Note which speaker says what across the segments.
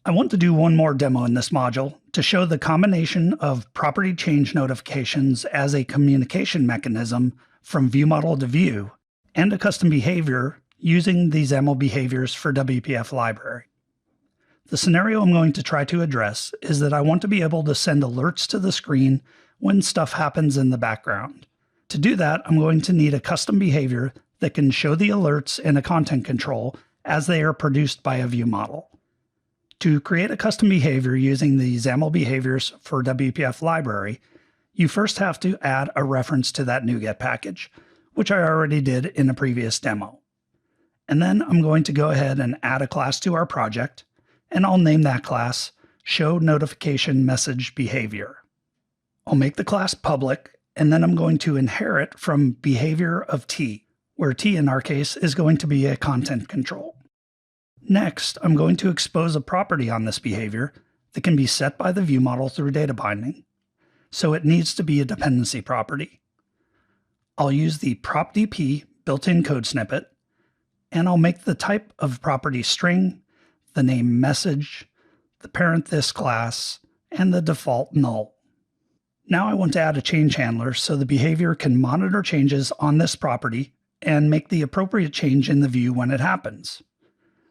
Speaker 1: I want to do one more demo in this module to show the combination of property change notifications as a communication mechanism from ViewModel to View and a custom behavior using the XAML behaviors for WPF library. The scenario I'm going to try to address is that I want to be able to send alerts to the screen when stuff happens in the background. To do that, I'm going to need a custom behavior that can show the alerts in a content control as they are produced by a ViewModel. To create a custom behavior using the XAML behaviors for WPF library, you first have to add a reference to that NuGet package, which I already did in a previous demo. And then I'm going to go ahead and add a class to our project, and I'll name that class ShowNotificationMessageBehavior. I'll make the class public, and then I'm going to inherit from behavior of T, where T in our case is going to be a content control. Next, I'm going to expose a property on this behavior that can be set by the ViewModel through data binding, so it needs to be a dependency property. I'll use the propdp built-in code snippet, and I'll make the type of property string, the name message, the parent this class, and the default null. Now I want to add a change handler so the behavior can monitor changes on this property and make the appropriate change in the view when it happens.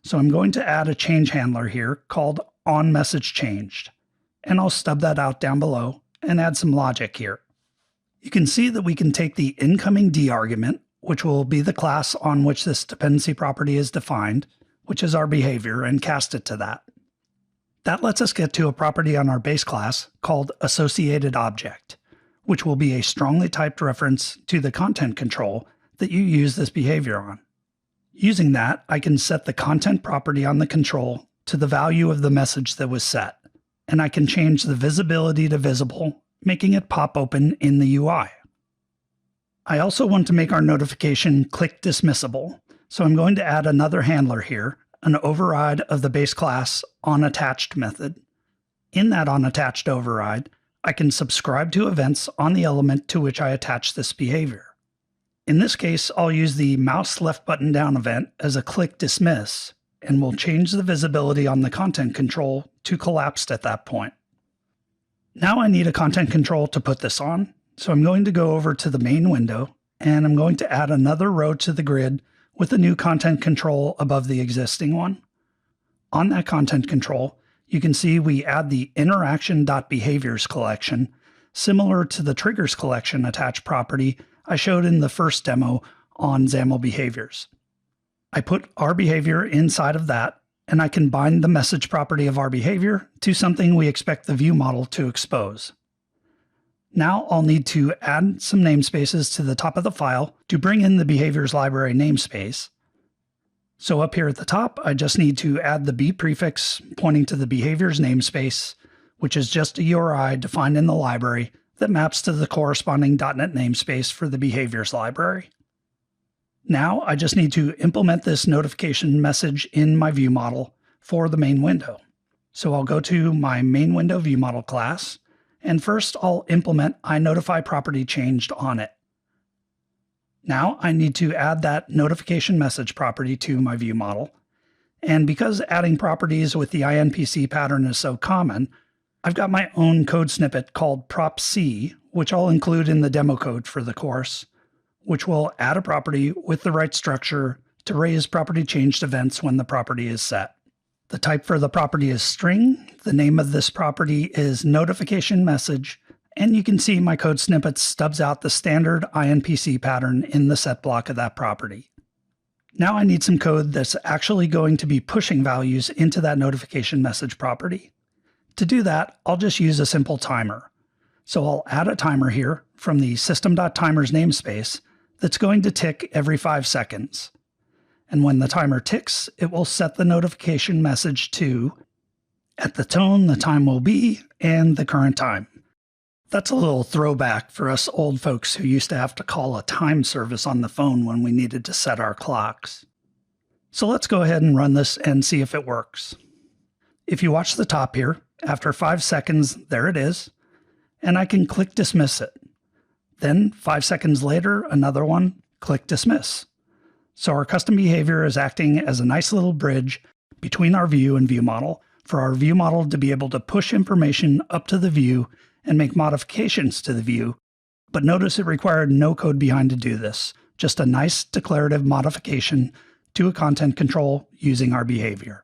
Speaker 1: So I'm going to add a change handler here called onMessageChanged, and I'll stub that out down below and add some logic here. You can see that we can take the incoming D argument, which will be the class on which this dependency property is defined, which is our behavior, and cast it to that. That lets us get to a property on our base class called AssociatedObject, which will be a strongly typed reference to the content control that you use this behavior on. Using that, I can set the content property on the control to the value of the message that was set, and I can change the visibility to visible, making it pop open in the UI. I also want to make our notification click dismissible, so I'm going to add another handler here, an override of the base class onAttached method. In that onAttached override, I can subscribe to events on the element to which I attach this behavior. In this case, I'll use the mouse left button down event as a click dismiss, and we'll change the visibility on the content control to collapsed at that point. Now I need a content control to put this on, so I'm going to go over to the main window, and I'm going to add another row to the grid with a new content control above the existing one. On that content control, you can see we add the interaction.behaviors collection, similar to the triggers collection attached property I showed in the first demo on XAML behaviors. I put our behavior inside of that, and I can bind the message property of our behavior to something we expect the ViewModel to expose. Now I'll need to add some namespaces to the top of the file to bring in the behaviors library namespace. So up here at the top, I just need to add the B prefix pointing to the behaviors namespace, which is just a URI defined in the library that maps to the corresponding .NET namespace for the behaviors library. Now I just need to implement this notification message in my ViewModel for the main window. So I'll go to my main window ViewModel class, and first I'll implement iNotifyPropertyChanged on it. Now I need to add that notification message property to my ViewModel, and because adding properties with the INPC pattern is so common, I've got my own code snippet called propc, which I'll include in the demo code for the course, which will add a property with the right structure to raise property changed events when the property is set. The type for the property is string, the name of this property is notification message, and you can see my code snippet stubs out the standard INPC pattern in the set block of that property. Now I need some code that's actually going to be pushing values into that notification message property. To do that, I'll just use a simple timer. So I'll add a timer here from the system.timers namespace that's going to tick every 5 seconds. And when the timer ticks, it will set the notification message to, at the tone the time will be, and the current time. That's a little throwback for us old folks who used to have to call a time service on the phone when we needed to set our clocks. So let's go ahead and run this and see if it works. If you watch the top here, after 5 seconds, there it is, and I can click dismiss it. Then 5 seconds later, another one, click dismiss. So our custom behavior is acting as a nice little bridge between our view and ViewModel for our view model to be able to push information up to the view and make modifications to the view, but notice it required no code behind to do this, just a nice declarative modification to a content control using our behavior.